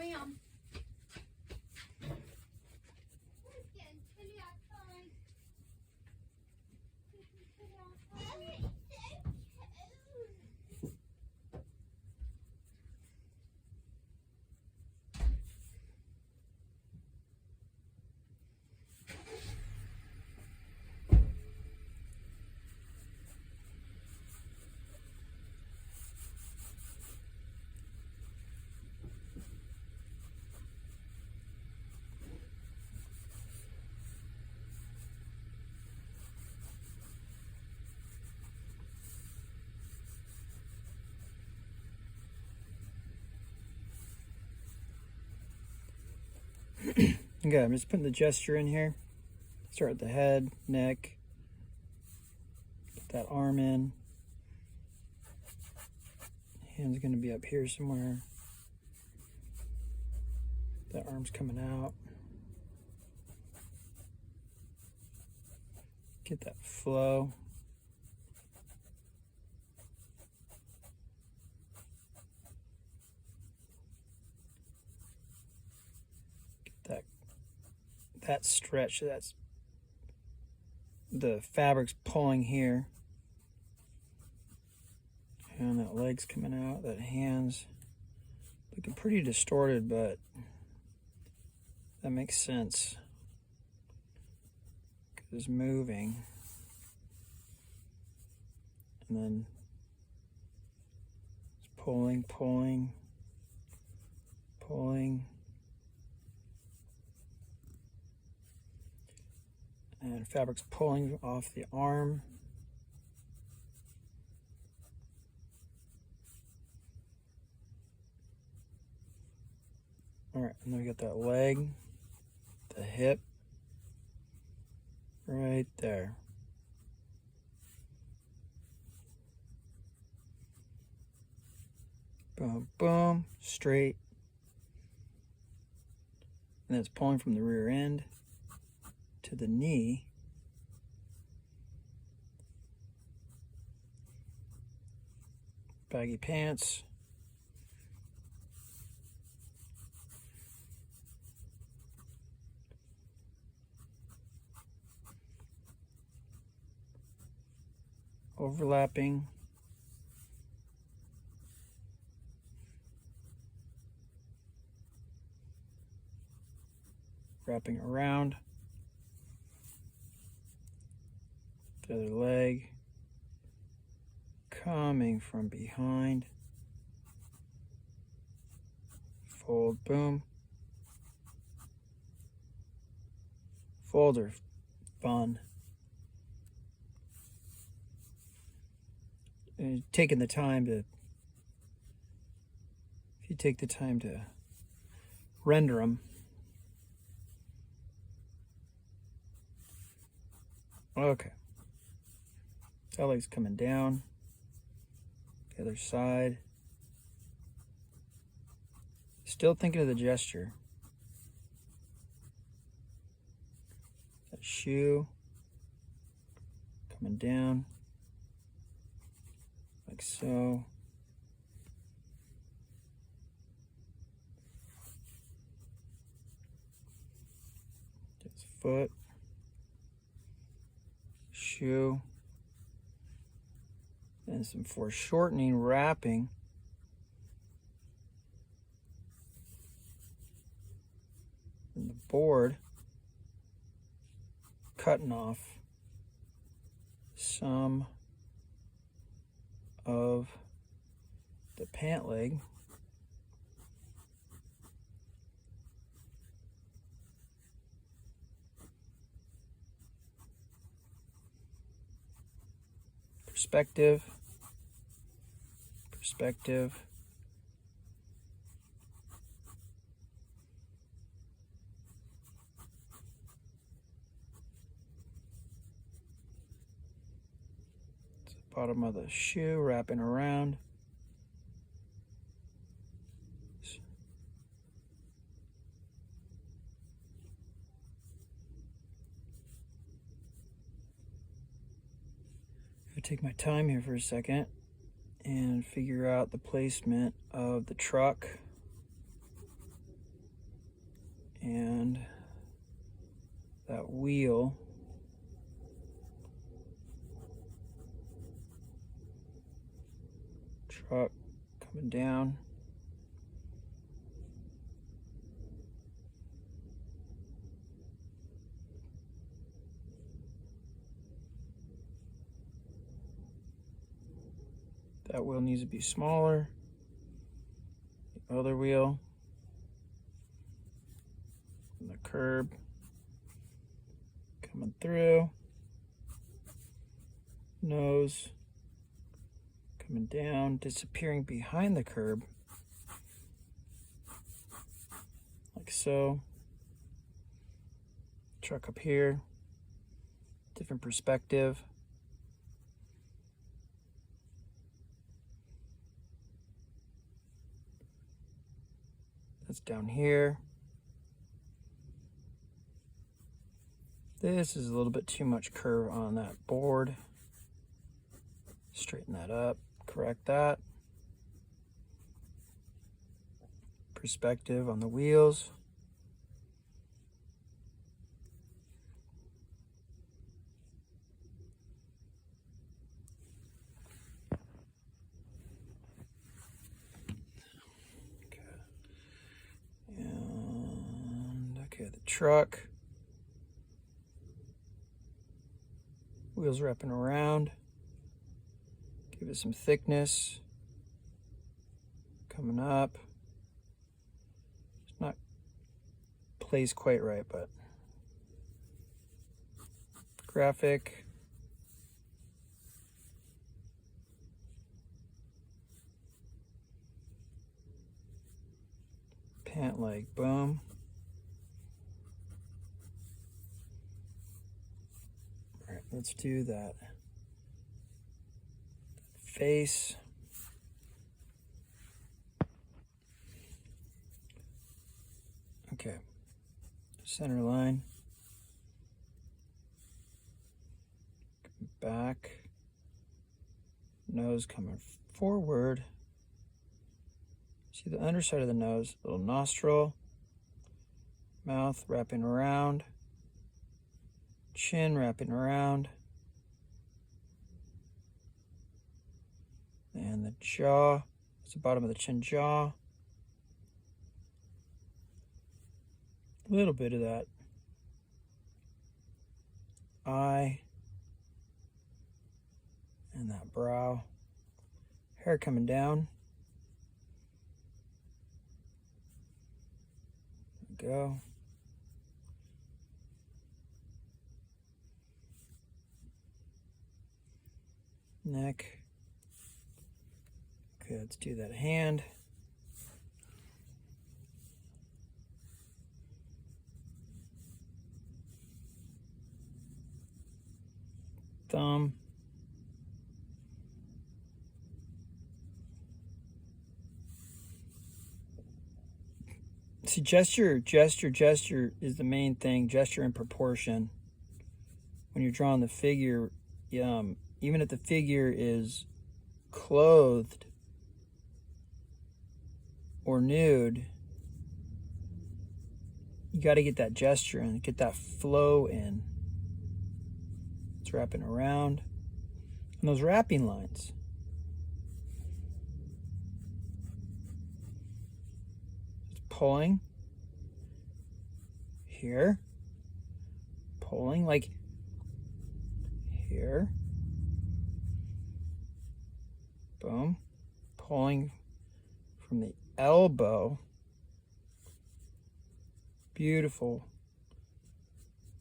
ma'am. Okay, I'm just putting the gesture in here. Start at the head, neck, get that arm in. Hand's gonna be up here somewhere. That arm's coming out. Get that flow. Get that stretch. That's the fabric's pulling here. And that leg's coming out. That hand's looking pretty distorted, but that makes sense. Because it's moving. And then it's pulling, pulling, pulling. And fabric's pulling off the arm. All right, and then we got that leg, the hip, right there. Boom, boom, straight. And then it's pulling from the rear end to the knee. Baggy pants. Overlapping. Wrapping around. The other leg. Coming from behind. Fold, boom. Folds are fun. And taking the time to, if you take the time to render them, okay. That leg's coming down. The other side. Still thinking of the gesture. That shoe coming down. Like so. His foot. Shoe. And some foreshortening, wrapping. And the board. Cutting off some of the pant leg. Perspective. Perspective. Bottom of the shoe, wrapping around. I'll take my time here for a second and figure out the placement of the truck. And that wheel truck coming down. That wheel needs to be smaller. The other wheel. And the curb coming through. Nose coming down, disappearing behind the curb. Like so. Truck up here. Different perspective. That's down here. This is a little bit too much curve on that board. Straighten that up, correct that. Perspective on the wheels. Okay, the truck. Wheels wrapping around. Give it some thickness. Coming up. It's not placed quite right, but graphic. Pant leg, boom. All right, let's do that. Face. Okay. Center line. Back. Nose coming forward. See the underside of the nose, little nostril. Mouth wrapping around. Chin wrapping around. And the jaw, it's the bottom of the chin jaw. A little bit of that eye. And that brow. Hair coming down. There we go. Neck. Okay, let's do that hand. Thumb. See, gesture is the main thing. Gesture and proportion. When you're drawing the figure, even if the figure is clothed or nude, you got to get that gesture and get that flow in. It's wrapping around. And those wrapping lines. It's pulling. Here. Pulling like here. Boom. Pulling from the elbow. Beautiful,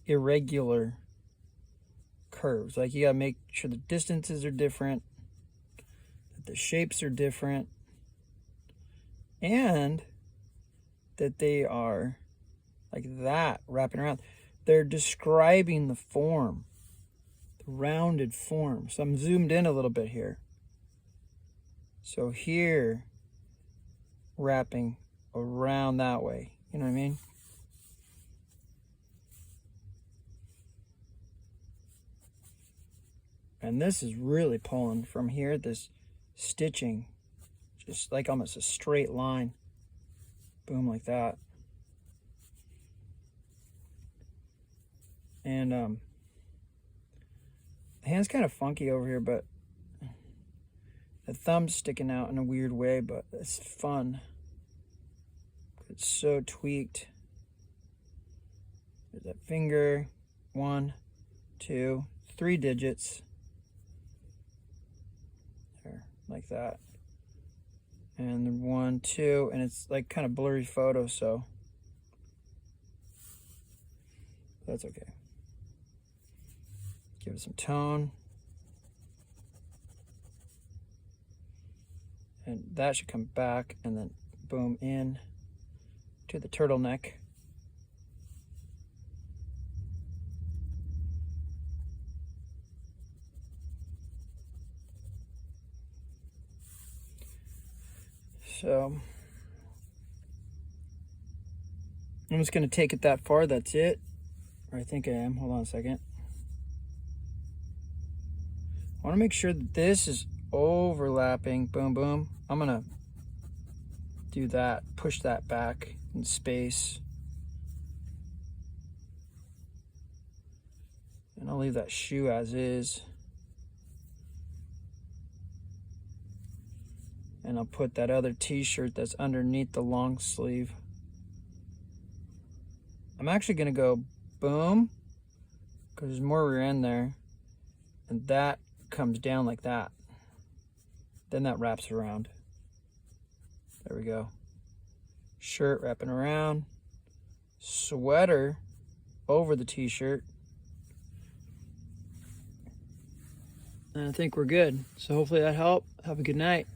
irregular curves. Like you gotta make sure the distances are different, that the shapes are different, and that they are like that, wrapping around. They're describing the form, the rounded form. So I'm zoomed in a little bit here. So here, wrapping around that way. You know what I mean? And this is really pulling from here, this stitching, just like almost a straight line. Boom, like that. And the hand's kind of funky over here, but the thumb's sticking out in a weird way, but it's fun. It's so tweaked. There's that finger. 1, 2, 3 digits. There, like that. And then 1, 2, and it's like kind of blurry photo, so that's okay. Give it some tone. And that should come back, and then boom, in to the turtleneck. So I'm just going to take it that far. That's it. Or I think I am. Hold on a second. I want to make sure that this is overlapping. Boom, boom. I'm going to do that. Push that back in space. And I'll leave that shoe as is. And I'll put that other t-shirt that's underneath the long sleeve. I'm actually going to go boom, because there's more rear end there. And that comes down like that. Then that wraps around. There we go. Shirt wrapping around. Sweater over the t-shirt. And I think we're good. So hopefully that helped. Have a good night.